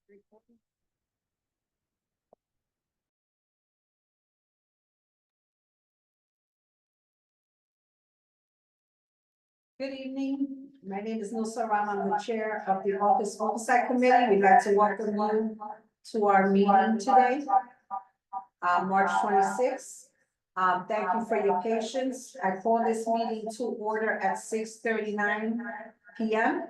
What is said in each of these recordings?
Good evening. My name is Nilsa Ram. I'm the chair of the Office Oversight Committee. We'd like to welcome you to our meeting today, March 26th. Thank you for your patience. I call this meeting to order at 6:39 p.m.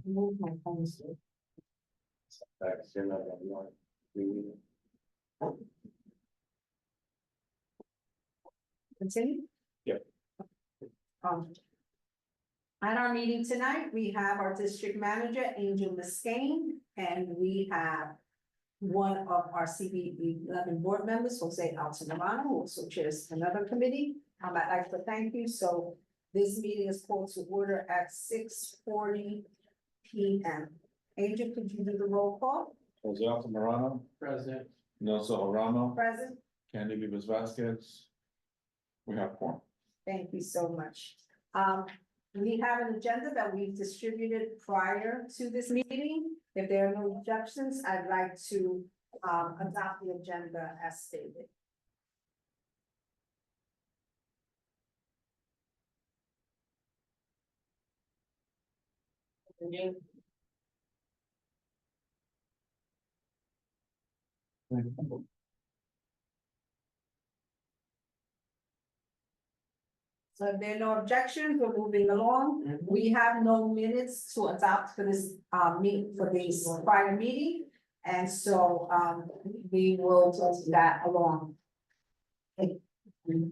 Move my phone, sir. Continue? Yep. At our meeting tonight, we have our district manager, Angel Biscayne, and we have one of our CB11 board members, Jose Altamirano, who also chairs another committee. I'd like to thank you. So this meeting is called to order at 6:40 p.m. Angel, could you do the roll call? Jose Altamirano, President. Nelson Orano, Present. Candy Vivas Vasquez. We have four. Thank you so much. We have an agenda that we've distributed prior to this meeting. If there are no objections, I'd like to adopt the agenda as stated. So if there are no objections, we're moving along. We have no minutes to adopt for this for this prior meeting. And so we will take that along.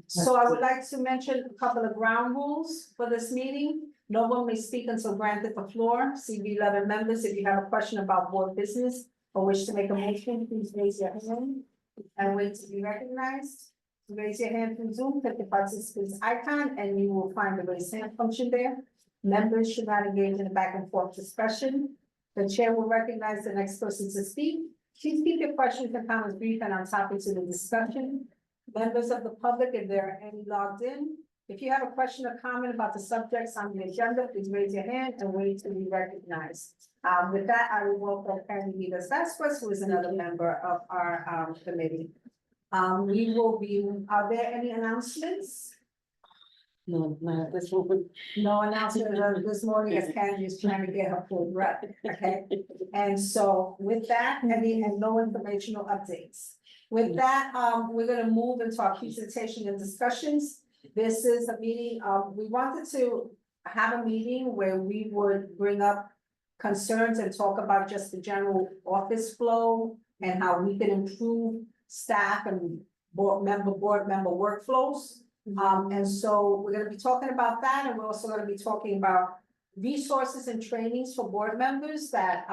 So I would like to mention a couple of ground rules for this meeting. No one may speak until granted the floor. CB11 members, if you have a question about board business or wish to make a motion, please raise your hand and wait to be recognized. Raise your hand through Zoom, click the participants icon, and you will find the raise hand function there. Members should not engage in a back and forth discussion. The chair will recognize the next person to speak. Please keep your questions and comments brief and on topic to the discussion. Members of the public, if there are any logged in, if you have a question or comment about the subjects on the agenda, please raise your hand and wait to be recognized. With that, I will welcome Candy Vivas Vasquez, who is another member of our committee. We will be, are there any announcements? No, this will be. No announcement this morning as Candy is trying to get her full breath, okay? And so with that, and no informational updates. With that, we're gonna move into our presentation and discussions. This is a meeting, we wanted to have a meeting where we would bring up concerns and talk about just the general office flow and how we can improve staff and board member workflows. And so we're gonna be talking about that, and we're also gonna be talking about resources and trainings for board members that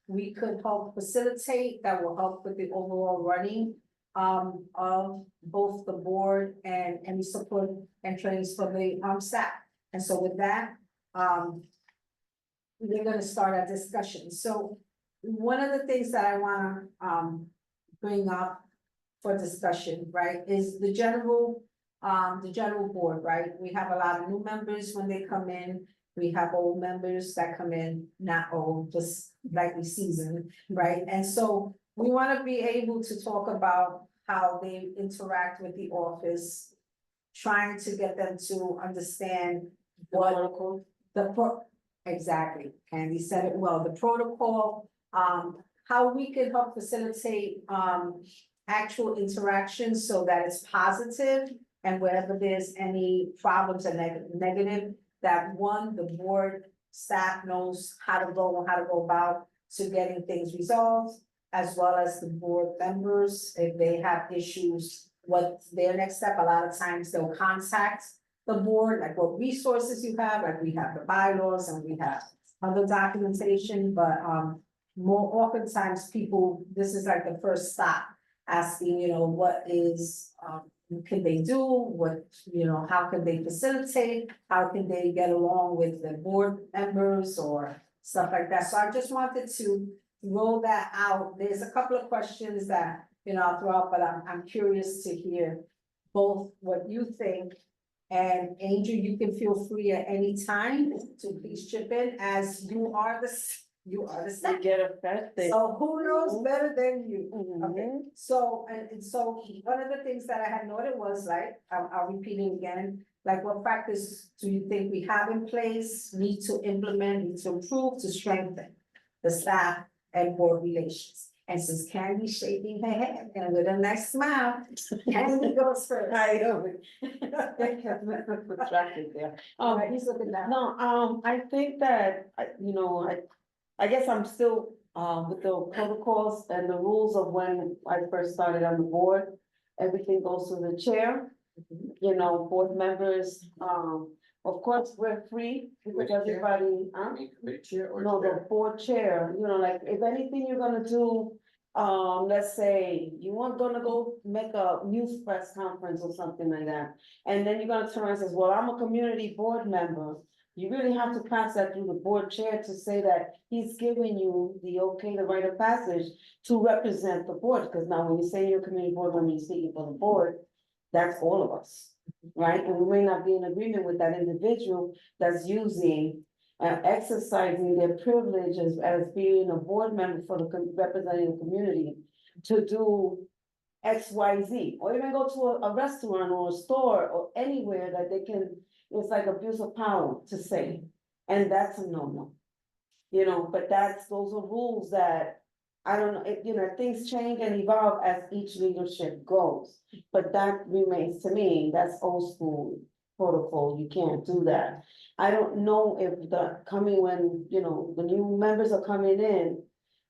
we could help facilitate, that will help with the overall running of both the board and any support and trainings for the staff. And so with that, we're gonna start our discussion. So one of the things that I wanna bring up for discussion, right, is the general board, right? We have a lot of new members when they come in. We have old members that come in, not old, just lightly seasoned, right? And so we want to be able to talk about how they interact with the office, trying to get them to understand what exactly, Candy said it well, the protocol, how we can help facilitate actual interactions so that it's positive, and wherever there's any problems and negative, that one, the board staff knows how to go about to getting things resolved, as well as the board members, if they have issues, what's their next step. A lot of times they'll contact the board, like what resources you have, like we have the bylaws and we have other documentation, but more oftentimes people, this is like the first stop, asking, you know, what is, can they do, what, you know, how can they facilitate, how can they get along with the board members or stuff like that. So I just wanted to roll that out. There's a couple of questions that, you know, I'll throw out, but I'm curious to hear both what you think. And Angel, you can feel free at any time to please chip in as you are you are the They staff. get affected. So who knows better than you? Okay, Mhm. so, and so one of the things that I had noted was like, I'll repeat it again. Like, what practice do you think we have in place, need to implement, need to improve, to strengthen the staff and board relations? And since Candy's shaking her head and with a nice smile, Candy goes first. I know. They kept me distracted there. Alright, he's looking down. No, I think that, I guess I'm still, with the protocols and the rules of when I first started on the board. Everything goes to the chair, board members, of course, we're free, because Which chair? everybody, Committee chair or no, chair? the board chair, like, if anything you're gonna do, let's say you want gonna go make a news press conference or something like that. And then you're gonna turn around and says, well, I'm a community board member. You really have to pass that through the board chair to say that he's giving you the okay, the rite of passage to represent the board, because now when you say you're a community board member, you're speaking for the board, that's all of us, right? And we may not be in agreement with that individual that's using exercising their privilege as being a board member for the representing the community to do X, Y, Z, or even go to a restaurant or a store or anywhere that they can, it's like abuse of power to say, and that's a no-no. But those are rules that, I don't know, things change and evolve as each leadership goes. But that remains, to me, that's old school protocol, you can't do that. I don't know if when, the new members are coming in,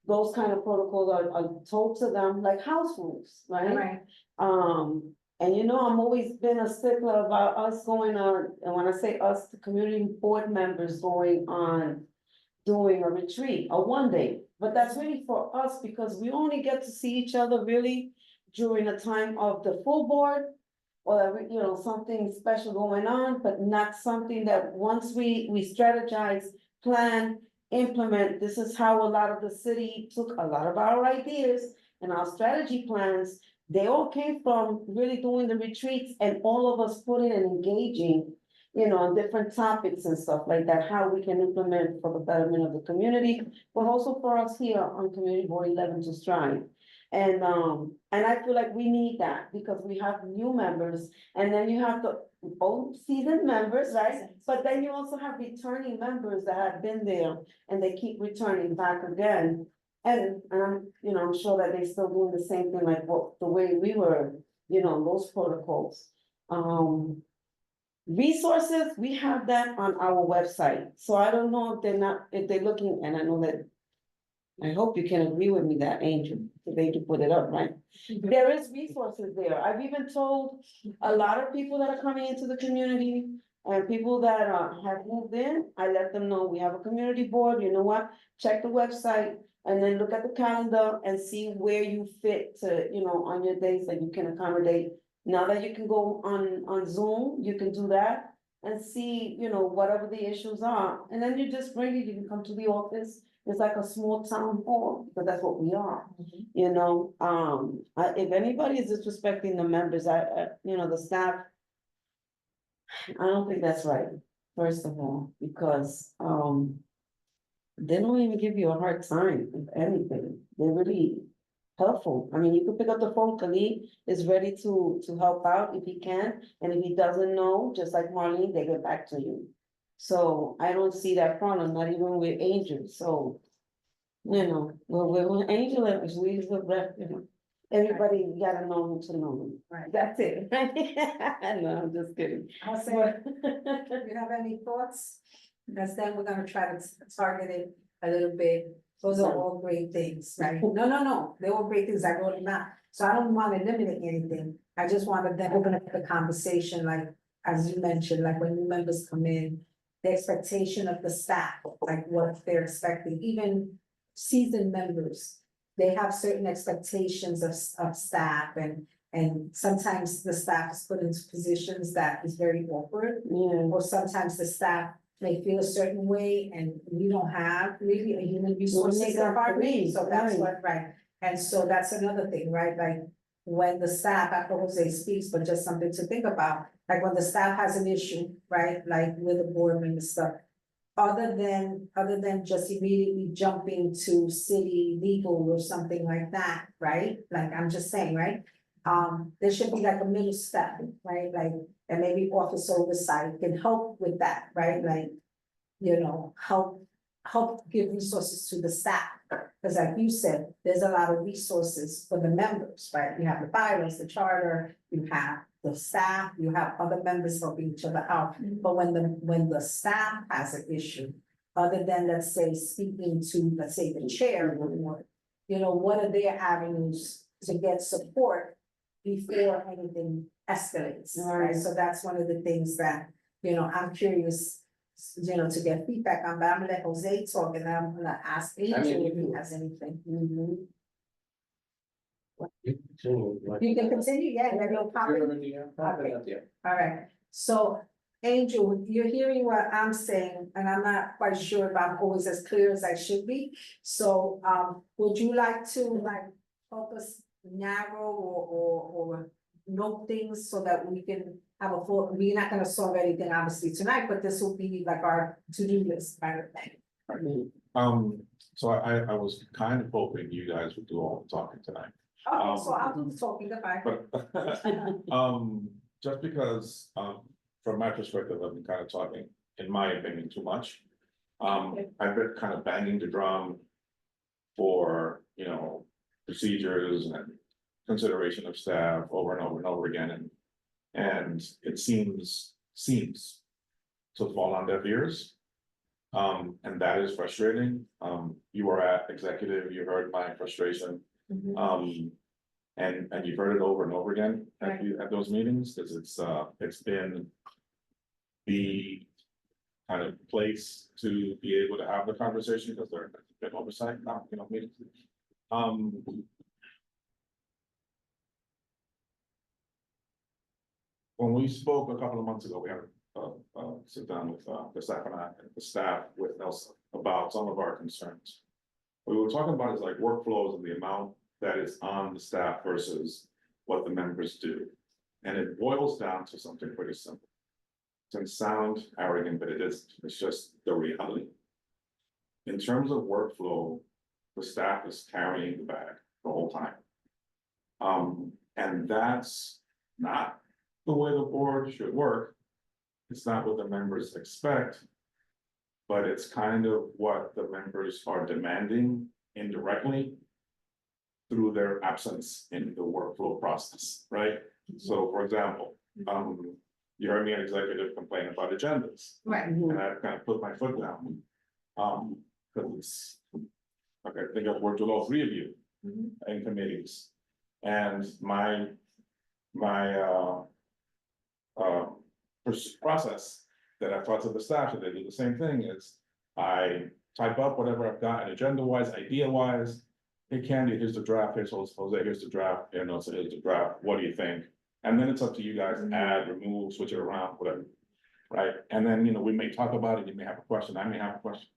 those kind of protocols are told to them like house rules, right? Right, And I'm always been a stickler about us going on, and when I say us, the community board members going on doing a retreat, a one day, but that's really for us because we only get to see each other really during the time of the full board. Or, something special going on, but not something that once we strategize, plan, implement, this is how a lot of the city took a lot of our ideas and our strategy plans. They all came from really doing the retreats and all of us putting and engaging, on different topics and stuff like that, how we can implement for the betterment of the community, but also for us here on Community Board 11 to strive. And I feel like we need that because we have new members and then you have the old seasoned members, right? But then you also have returning members that have been there and they keep returning back again. And I'm sure that they still doing the same thing like the way we were, those protocols. Resources, we have that on our website. So I don't know if they're looking, and I know that I hope you can agree with me that Angel, they can put it up, right? There is resources there. I've even told a lot of people that are coming into the community and people that have moved in, I let them know we have a community board, you know what? Check the website and then look at the calendar and see where you fit to, on your days that you can accommodate. Now that you can go on Zoom, you can do that and see, whatever the issues are. And then you just bring it, you can come to the office. It's like a small town hall, because that's what we are, if anybody is disrespecting the members, the staff. I don't think that's right, first of all, because, they don't even give you a hard time, if anything, they're really helpful. I mean, you can pick up the phone, Khalid is ready to help out if he can, and if he doesn't know, just like Marlene, they get back to you. So I don't see that problem, not even with Angel, so. Well, with Angel, we the rest, everybody gotta know who to know. right. That's it. No, I'm just kidding. I'll say, But- do you have any thoughts? Because then we're gonna try to target it a little bit. Those are all great things, right? No, they're all great things. I wrote them out. So I don't want to eliminate anything. I just wanted to open up the conversation, like, as you mentioned, like when new members come in, the expectation of the staff, like what they're expecting, even seasoned members. They have certain expectations of staff and sometimes the staff is put into positions that is very awkward. Yeah, Or sometimes the staff may feel a certain way and we don't have really a human resources Well, they got department, three, so that's right. what, right? And so that's another thing, right? Like, when the staff, after Jose speaks, but just something to think about, like when the staff has an issue, right, like with the board member stuff. Other than just immediately jumping to city legal or something like that, right? Like, I'm just saying, right? There should be like a middle step, right? Like, and maybe office oversight can help with that, right? Like, help give resources to the staff. Because like you said, there's a lot of resources for the members, right? You have the bylaws, the charter, you have the staff, you have other members helping each other out. But when the staff has an issue, other than, let's say, speaking to, let's say, the chair, or what are their avenues to get support before anything escalates, right? So that's one of the things that, I'm curious, to get feedback on, but I'm gonna let Jose talk, and then I'm gonna ask Angel if he has anything. You can continue, yeah, maybe you'll pop in. All right, so Angel, you're hearing what I'm saying, and I'm not quite sure if I'm always as clear as I should be. So, would you like to help us narrow or note things so that we can have a full, we're not gonna solve anything obviously tonight, but this will be like our to-do list kind of thing. So I was kind of hoping you guys would do all the talking tonight. Okay, so I'll do the talking, goodbye. But, just because, from my perspective, I've been kind of talking, in my opinion, too much. I've been kind of banging the drum for, procedures and consideration of staff over and over and over again, and it seems to fall on deaf ears. And that is frustrating. You were at executive, you heard my frustration. And you've heard it over and over again at those meetings, because it's been the kind of place to be able to have the conversation, because they're been oversight, not, meetings. When we spoke a couple of months ago, we had a sit down with the staff and the staff with Nelson about some of our concerns. What we were talking about is like workflows and the amount that is on the staff versus what the members do. And it boils down to something pretty simple. It can sound arrogant, but it isn't. It's just the reality. In terms of workflow, the staff is carrying the bag the whole time. And that's not the way the board should work. It's not what the members expect, but it's kind of what the members are demanding indirectly through their absence in the workflow process, right? So for example, you heard me an executive complain about agendas. Right. And I've kind of put my foot down. Because it's, okay, I think I've worked with all three of you in committees. And my process that I've taught to the staff, that they do the same thing, is I type up whatever I've got agenda-wise, idea-wise. Hey Candy, here's the draft, here's Jose, here's the draft, so here's the draft, what do you think? And then it's up to you guys to add, remove, switch it around, whatever, right? And then, we may talk about it, you may have a question, I may have a question.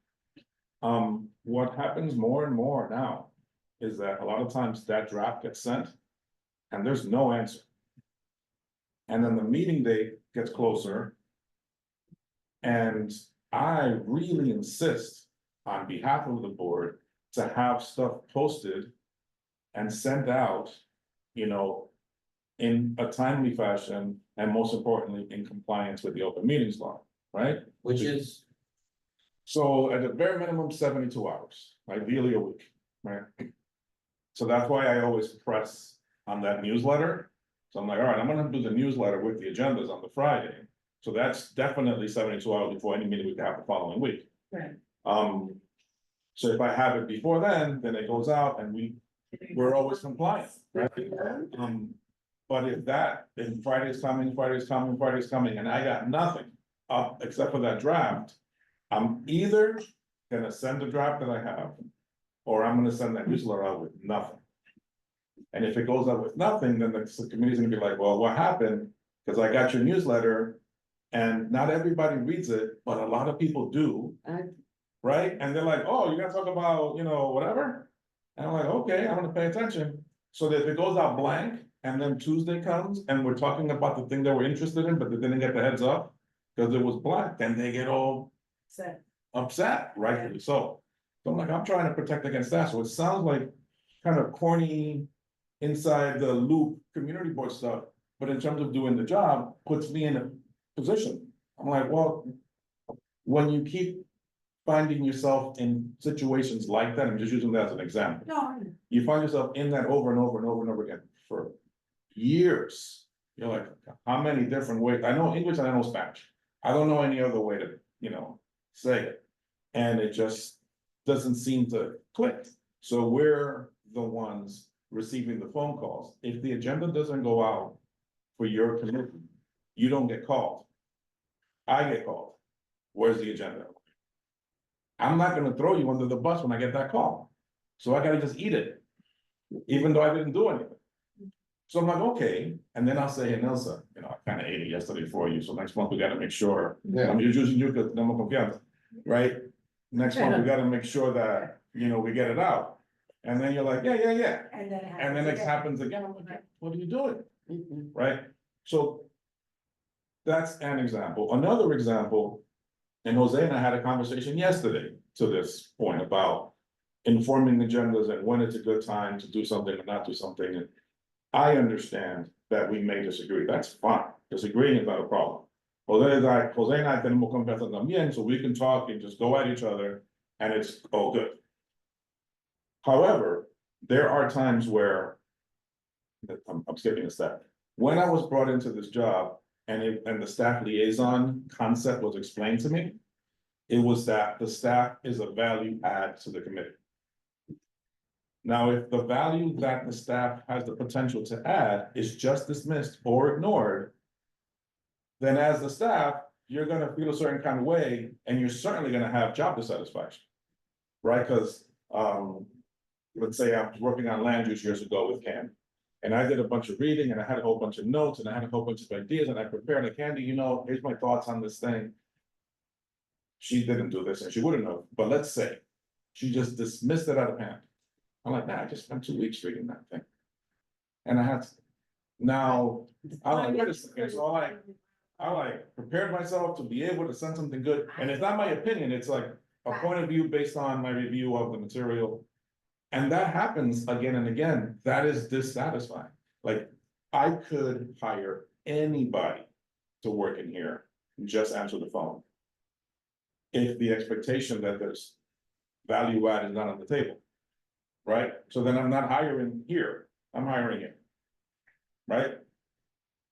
What happens more and more now is that a lot of times that draft gets sent and there's no answer. And then the meeting date gets closer. And I really insist on behalf of the board to have stuff posted and sent out, in a timely fashion, and most importantly, in compliance with the open meetings law, right? Which is, So at the bare minimum, 72 hours, ideally a week, right? So that's why I always press on that newsletter. So I'm like, all right, I'm gonna do the newsletter with the agendas on the Friday. So that's definitely 72 hours before any meeting we can have the following week. Right. So if I have it before then it goes out and we're always compliant, right? But if Friday's coming, and I got nothing up except for that draft, I'm either gonna send the draft that I have, or I'm gonna send that newsletter out with nothing. And if it goes out with nothing, then the committee's gonna be like, well, what happened? Because I got your newsletter, and not everybody reads it, but a lot of people do. Right? And they're like, oh, you gotta talk about, whatever. And I'm like, okay, I'm gonna pay attention. So that if it goes out blank, And then Tuesday comes and we're talking about the thing that we're interested in, but they didn't get the heads up. Cause it was black, then they get all So, upset, rightfully so. So I'm like, I'm trying to protect against that, so it sounds like kind of corny. Inside the loop community board stuff, but in terms of doing the job, puts me in a position. I'm like, well. When you keep finding yourself in situations like that, I'm just using that as an example. no, You find yourself in that over and over and over and over again for years. You're like, how many different ways? I know English and I know Spanish. I don't know any other way to, say it. And it just doesn't seem to click. So we're the ones receiving the phone calls. If the agenda doesn't go out for your committee, you don't get called. I get called. Where's the agenda? I'm not gonna throw you under the bus when I get that call. So I gotta just eat it, even though I didn't do anything. So I'm like, okay, and then I'll say, hey, Nelson, I kinda ate it yesterday for you, so next month we gotta make sure. I'm just using you because no more confianza, right? Next month we gotta make sure that, we get it out. And then you're like, yeah, and then it happens. and then it again. happens again, I'm like, what are you doing, Mhm. right? So. That's an example. Another example. And Jose and I had a conversation yesterday to this point about informing agendas and when it's a good time to do something or not do something. And I understand that we may disagree. That's fine. Disagreeing is not a problem. Jose and I tenemos confianza también, so we can talk and just go at each other and it's all good. However, there are times where I'm skipping a step. When I was brought into this job and the staff liaison concept was explained to me, it was that the staff is a value add to the committee. Now, if the value that the staff has the potential to add is just dismissed or ignored, then as the staff, you're gonna feel a certain kind of way, and you're certainly gonna have job dissatisfaction. Right, because, let's say I was working on land use years ago with Candy. And I did a bunch of reading, and I had a whole bunch of notes, and I had a whole bunch of ideas, and I prepared a Candy, here's my thoughts on this thing. She didn't do this, and she wouldn't have, but let's say, she just dismissed it out of hand. I'm like, nah, I just spent 2 weeks reading that thing. And I had to, now, I like, wait a second, so I prepared myself to be able to send something good, and it's not my opinion, it's like a point of view based on my review of the material. And that happens again and again, that is dissatisfying. Like, I could hire anybody to work in here, and just answer the phone. If the expectation that there's value add is not on the table. Right, so then I'm not hiring here, I'm hiring it. Right?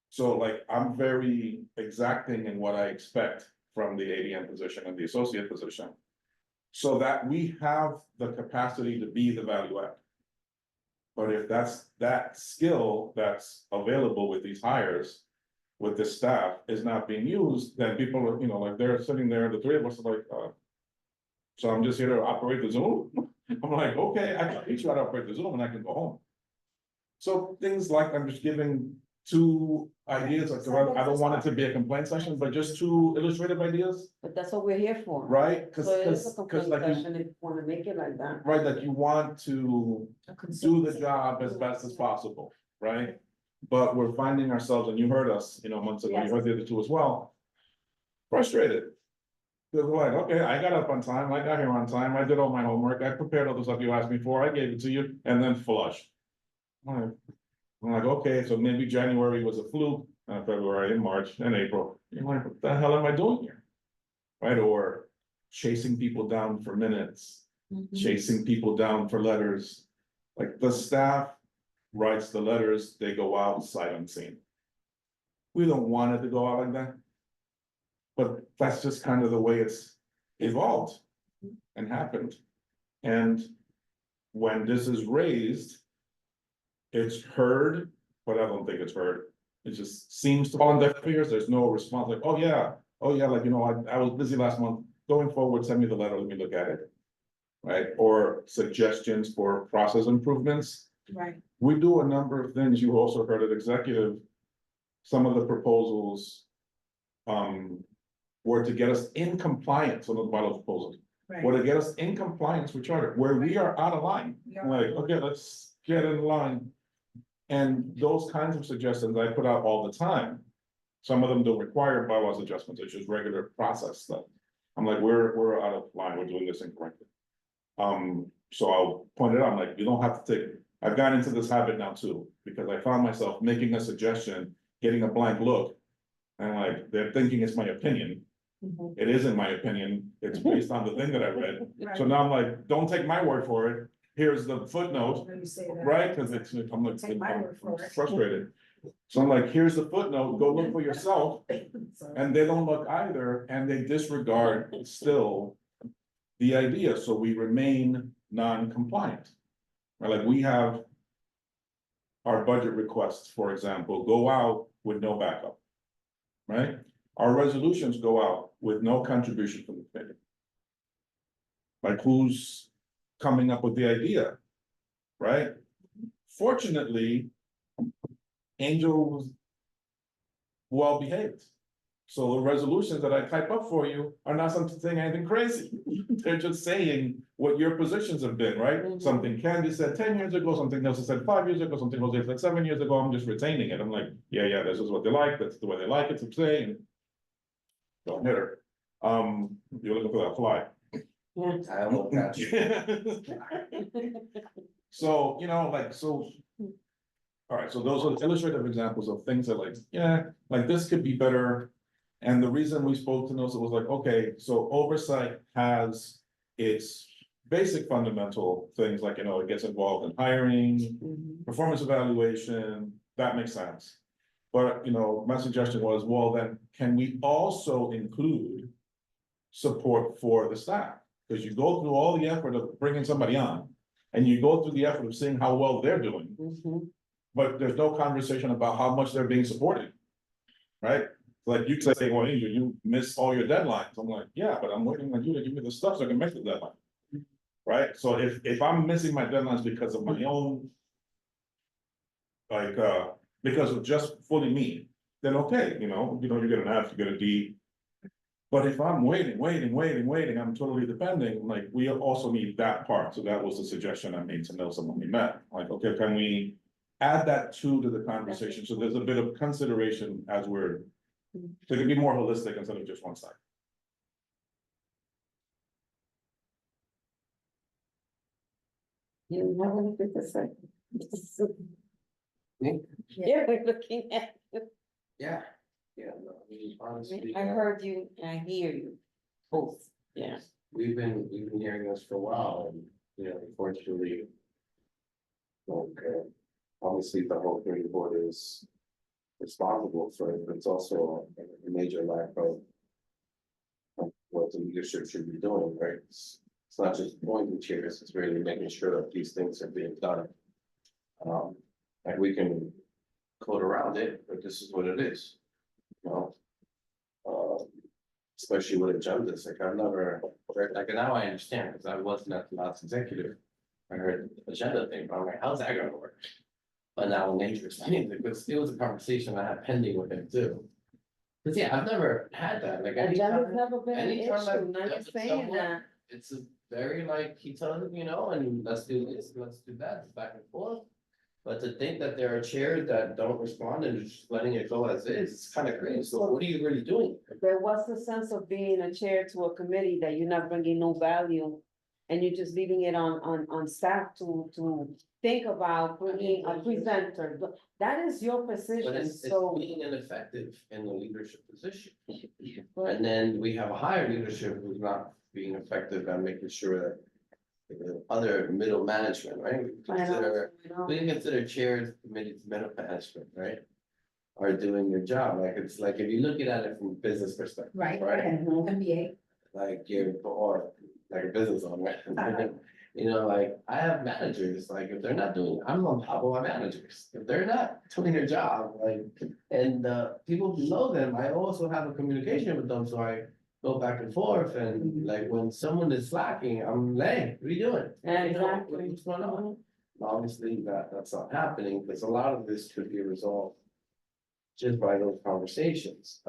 So like, I'm very exacting in what I expect from the ADM position and the associate position. So that we have the capacity to be the value add. But if that's that skill that's available with these hires, with this staff is not being used, then people are, like they're sitting there, the three of us are like, so I'm just here to operate the Zoom. I'm like, okay, I can teach you how to operate the Zoom and I can go home. So things like, I'm just giving 2 ideas, like, I don't want it to be a complaint session, but just 2 illustrative ideas, But that's what we're here for. right? Cause, So it is a cause complaint like, session if you wanna make it like that. right, like you want to A do consultant. the job as best as possible, right? But we're finding ourselves, and you heard us, months ago, you heard the other 2 as well. Frustrated. Because we're like, okay, I got up on time, I got here on time, I did all my homework, I prepared all the stuff you asked me for, I gave it to you, and then flush. I'm like, okay, so maybe January was a fluke, February and March and April, you're like, what the hell am I doing here? Right, or chasing people down for minutes, chasing people down for letters. Like the staff writes the letters, they go out sight unseen. We don't want it to go out like that. But that's just kind of the way it's evolved and happened. And when this is raised, it's heard, but I don't think it's heard. It just seems to fall on deaf ears. There's no response, like, oh yeah, like, I was busy last month. Going forward, send me the letter, let me look at it. Right, or suggestions for process improvements. Right, We do a number of things. You also heard at executive. Some of the proposals were to get us in compliance with the bylaw proposals. right. Were to get us in compliance with charter, where we are out of line. Yeah. Like, okay, let's get in line. And those kinds of suggestions I put out all the time. Some of them don't require bylaws adjustments, it's just regular process stuff. I'm like, we're out of line, we're doing this incorrectly. So I'll point it out, I'm like, you don't have to take, I've gotten into this habit now too, because I found myself making a suggestion, getting a blank look. And like, they're thinking it's my opinion. Mhm. It isn't my opinion, it's based on the thing that I read. So Right. now I'm like, don't take my word for it, here's the footnote, When you say that. right? Cause it's, I'm like, Take my word for it. frustrated. So I'm like, here's the footnote, go look for yourself, So- and they don't look either, and they disregard still the idea, so we remain non-compliant. Right, like we have our budget requests, for example, go out with no backup. Right? Our resolutions go out with no contribution from the committee. Like who's coming up with the idea? Right? Fortunately, Angel was well behaved. So the resolutions that I type up for you are not something saying anything crazy. They're just saying what your positions have been, right? Mhm. Something Candy said 10 years ago, something Nelson said 5 years ago, something Jose said 7 years ago, I'm just retaining it. I'm like, yeah, this is what they like, that's the way they like it to say, and don't hit her. You're looking for that fly. I will catch you. So, all right, so those are illustrative examples of things that like, yeah, like this could be better. And the reason we spoke to Nelson was like, okay, so oversight has its basic fundamental things like, it gets involved in hiring, Mhm. performance evaluation, that makes sense. But, my suggestion was, well, then can we also include support for the staff? Because you go through all the effort of bringing somebody on, and you go through the effort of seeing how well they're doing, Mhm. but there's no conversation about how much they're being supported. Right? Like you could say, well, Angel, you missed all your deadlines. I'm like, yeah, but I'm waiting on you to give me the stuff so I can make the deadline. Right? So if I'm missing my deadlines because of my own, like, because of just fully me, then okay, you get an F, you get a D. But if I'm waiting, I'm totally depending, like, we also need that part. So that was the suggestion I made to Nelson when we met. Like, okay, can we add that to the conversation? So there's a bit of consideration as we're, so it can be more holistic instead of just one side. You have anything to say? Me? Yeah, we're looking at, Yeah. Yeah, no, I mean, honestly, I heard you, and I hear you, both, yeah. we've been hearing this for a while, and, unfortunately. Okay, obviously, the whole community board is responsible for it, but it's also a major lack of what the leadership should be doing, right? It's not just appointing chairs, it's really making sure that these things are being done. And we can code around it, but this is what it is. Especially with agendas, like I've never, like now I understand, because I wasn't at the last executive. I heard the agenda thing, but I'm like, how's that gonna work? But now when Nature explained it, because it was a conversation I had pending with him too. Cause yeah, I've never had that, like Agenda's anytime, never been an anytime I've issue, now you're dealt with saying someone, that. it's a very like, he tells me, and let's do this, let's do that, it's back and forth. But to think that there are chairs that don't respond and just letting it go as is, it's kind of crazy. So what are you really doing? There was the sense of being a chair to a committee that you're not bringing no value. And you're just leaving it on staff to think about bringing a presenter, but that is your But position, it's so. being ineffective in the leadership position. But And then we have a higher leadership who's not being effective at making sure that. The other middle management, right? We consider chairs, committees, middle management, right? Are doing their job, like it's like, if you look at it from a business perspective, Right, right? right, MBA. Like you're, or like a business owner. Like I have managers, like if they're not doing, I'm on top of my managers, if they're not doing their job, like. And people below them, I also have a communication with them, so I go back and forth, and like when someone is slacking, I'm like, what are you doing? Exactly. What's going on? Obviously, that's not happening, because a lot of this could be resolved. Just by those conversations,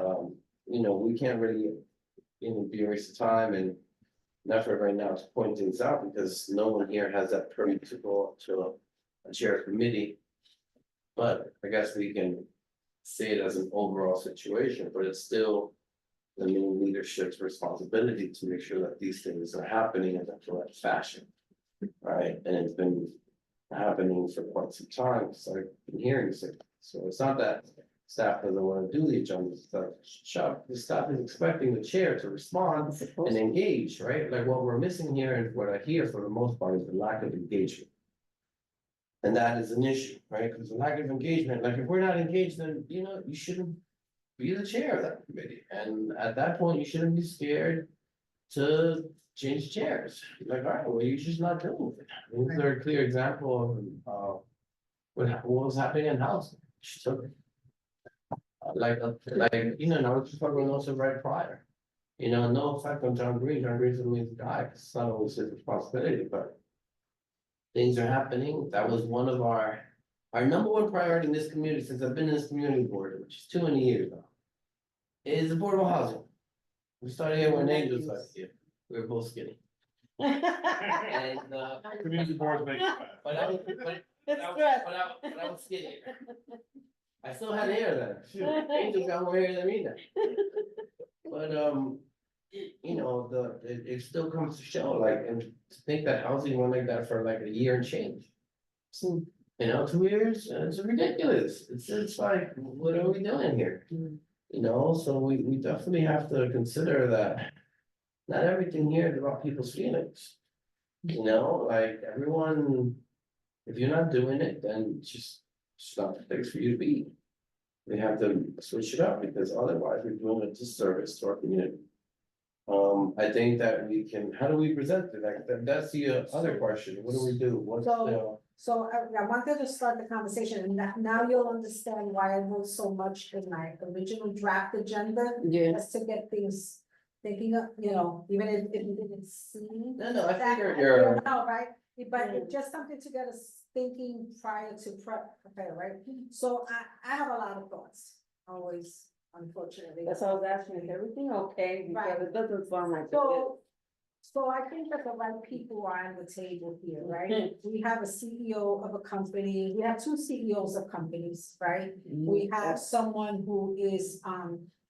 we can't really, be a waste of time and. Effort right now to point things out, because no one here has that purview to go up to a chair committee. But I guess we can say it as an overall situation, but it's still the new leadership's responsibility to make sure that these things are happening in the correct fashion. Right, and it's been happening for quite some time, so I've been hearing this, so it's not that staff doesn't wanna do the agenda stuff. The staff is expecting the chair to respond and engage, right? Like what we're missing here and what I hear for the most part is the lack of engagement. And that is an issue, right? Because the lack of engagement, like if we're not engaged, then you shouldn't be the chair of that committee. And at that point, you shouldn't be scared to change chairs. Like, all right, well, you're just not doing it. Is there a clear example of what was happening in housing? She took like, now it's just talking also right prior. No effect on John Green. John Green's the lead guy, 'cause it's not always his responsibility, but things are happening. That was one of our number one priority in this community since I've been in this community board, which is 2 years now, is affordable housing. We started here when Angel was like, yeah, we were both skinny. And, Community boards make. but I was skinny. I still had hair then. Shoot, Angel got more hair than me now. But, it still comes to show, like, and to think that housing went like that for like a year and change. 2 years, it's ridiculous. It's like, what are we doing here? So we definitely have to consider that not everything here is about people's feelings. Like everyone, if you're not doing it, then it's not the place for you to be. We have to switch it up because otherwise we're doing a disservice to our community. I think that we can, how do we present it? Like, that's the other question. What do we do? What's the? So I wanted to start the conversation, and now you'll understand why I wrote so much in my original draft agenda. Yeah. Just to get things thinking of, even if you didn't see. No, I that, figured you're. No, right, but it's just something to get us thinking prior to prepare, right? So I have a lot of thoughts, always, unfortunately. That's all I was asking, is everything okay? Right. Because it doesn't sound like. So I think that the right people are on the table here, right? We have a CEO of a company, we have 2 CEOs of companies, right? We have someone who is,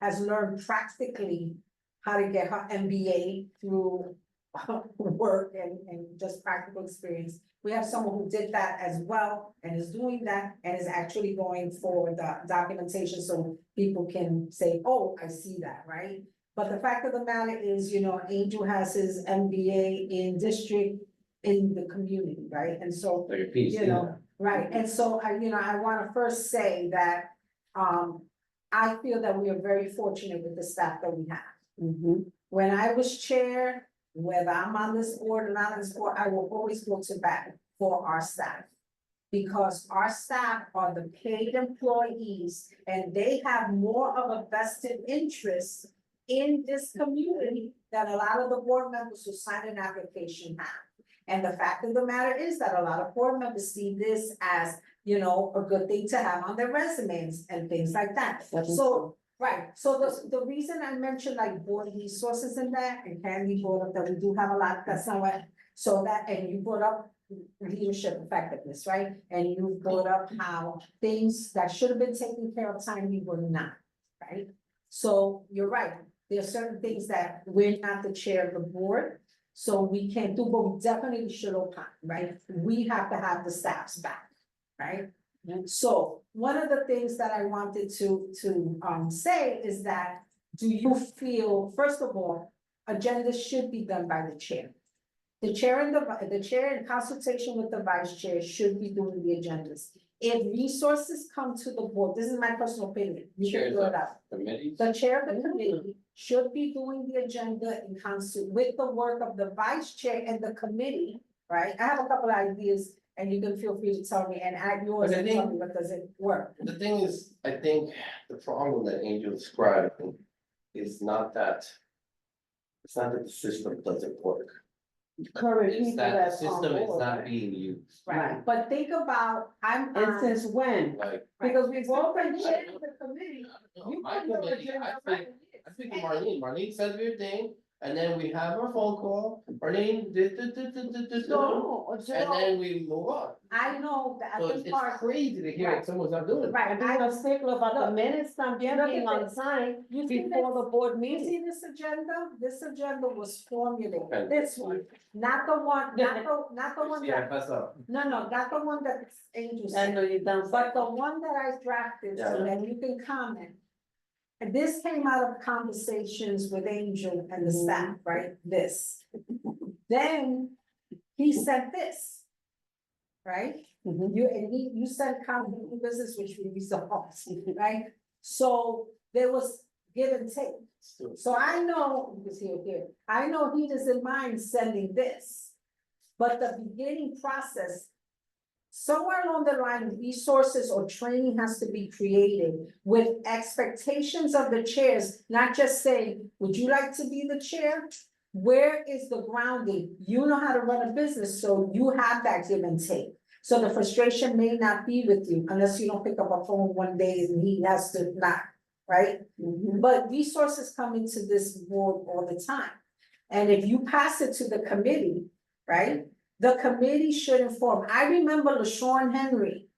has learned practically how to get her MBA through work and just practical experience. We have someone who did that as well and is doing that and is actually going for the documentation so people can say, oh, I see that, right? But the fact of the matter is, Angel has his MBA in district in the community, right? And so, Like a piece, right, and so I wanna first say that, I feel that we are very fortunate with the staff that we have. When I was chair, whether I'm on this board or not on this board, I will always go to bat for our staff. Because our staff are the paid employees and they have more of a vested interest in this community than a lot of the board members who sign an application have. And the fact of the matter is that a lot of board members see this as, a good thing to have on their resumes and things like that. So, right, so the reason I mentioned like board resources in that, and Candy brought up that we do have a lot, that's not what, so that, and you brought up leadership effectiveness, right? And you brought up how things that should have been taken care of timely were not, right? So you're right, there are certain things that we're not the chair of the board, so we can't do, but we definitely should opine, right? We have to have the staff's back, right? So one of the things that I wanted to say is that, do you feel, first of all, agendas should be done by the chair? The chair and the chair in consultation with the vice chair should be doing the agendas. If resources come to the board, this is my personal opinion, you can throw it out. The chair of the committee should be doing the agenda in concert with the work of the vice chair and the committee, right? I have a couple of ideas and you can feel free to tell me and add yours and tell me what doesn't work. The thing is, I think the problem that Angel described is not that. It's not that the system doesn't work. Current It's people that the that's on system is board, not right? being used, Right, but think about, I'm And on, since when? like. because we've all been chairing the committee. You My put your committee, agenda I right think of Marlene sends me a thing, and then we have our phone call, our name, So, and then we move on. I know that So at it's the part, crazy to hear that someone's not doing it. right, And being a stickler about the minutes también Look being at on this. time you see before this, the board you meeting. see this agenda? This agenda was formulated, Okay. this one, not the one, not the one Yeah, that, that's up. no, not the one that Angel I said. know you done, But the one that I drafted, so Yeah. that you can comment. And this came out of conversations with Angel and the staff, right, this. Then he sent this. Right, Mhm. you sent county business, which we resolved, right? So there was give and take. So I know, because here, I know he doesn't mind sending this. But the beginning process, somewhere along the line, resources or training has to be created with expectations of the chairs, not just saying, would you like to be the chair? Where is the grounding? You know how to run a business, so you have that give and take. So the frustration may not be with you unless you don't pick up a phone one day and he has to not, right? But resources come into this board all the time. And if you pass it to the committee, right? The committee should inform. I remember LaShawn Henry.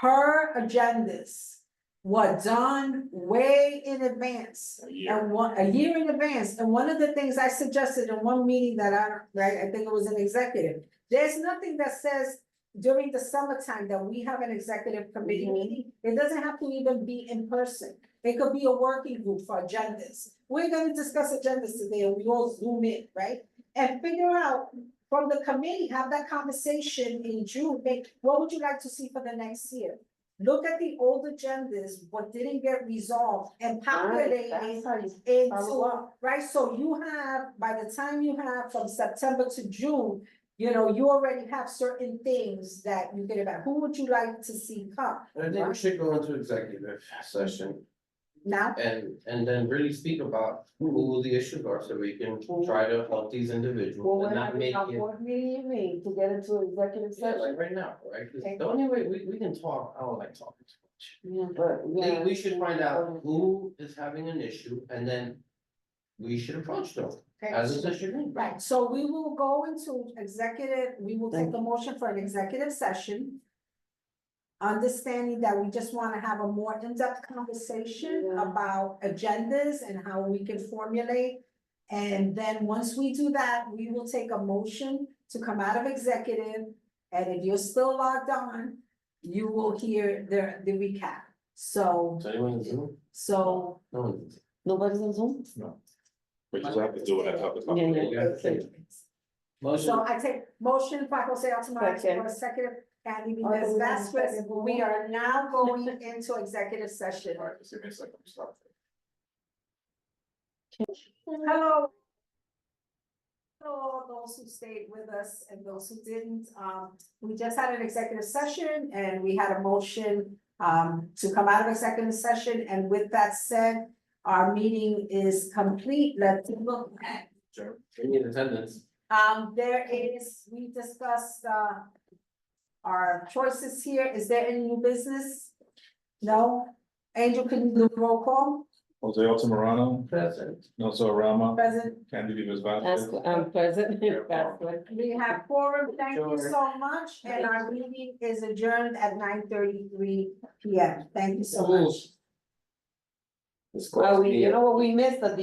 Her agendas were done way in advance. A year. And a year in advance. And one of the things I suggested in one meeting that I think it was an executive. There's nothing that says during the summertime that we have an executive committee meeting. It doesn't have to even be in person. It could be a working group for agendas. We're gonna discuss agendas today and we all zoom in, right? And figure out from the committee, have that conversation in June, what would you like to see for the next year? Look at the old agendas, what didn't get resolved and populate That's it how you follow into, up. right, so you have, by the time you have from September to June, you know, you already have certain things that you get about, who would you like to see come? I think we should go into executive session Now, and then really speak about who the issues are, so we can try to help these Well, individuals we're and not having make a it. board meeting, you mean, to get into executive Yeah, like session? right now, right? 'Cause Okay. the only way we can talk, I don't like talking too much. Yeah, but, yeah. We should find out who is having an issue and then we should approach them as a district. right, so we will go into executive, we will take a motion for an executive session. Understanding that we just wanna have a more in-depth conversation Yeah. about agendas and how we can formulate. And then once we do that, we will take a motion to come out of executive. And if you're still logged on, you will hear the recap. So, Is anyone in Zoom? so. No one's. Nobody's on Zoom? We just have to do it at the top. Yeah, yeah. You have to say it. Motion, So I take motion, Paco se Altamar, Second. for a second, Andy Oh, Benez we have a Vasquez. second. We are now going into executive session. All right, just give me a second, stop. Hello. Hello, those who stayed with us and those who didn't, we just had an executive session and we had a motion to come out of executive session, and with that said, our meeting is complete. Let's look at, sure, we need attendance. there is, we discussed our choices here. Is there any new business? No? Angel, can you do the roll call? Jose Altamirano, Present. Nelson Rama, Present. Candy Vivas That's, Vasquez. present, that's what. We have quorum, thank you Sure. so much, and our meeting is adjourned at 9:33 PM. Thank you so much. This Well, calls we, me you a- know what, we missed the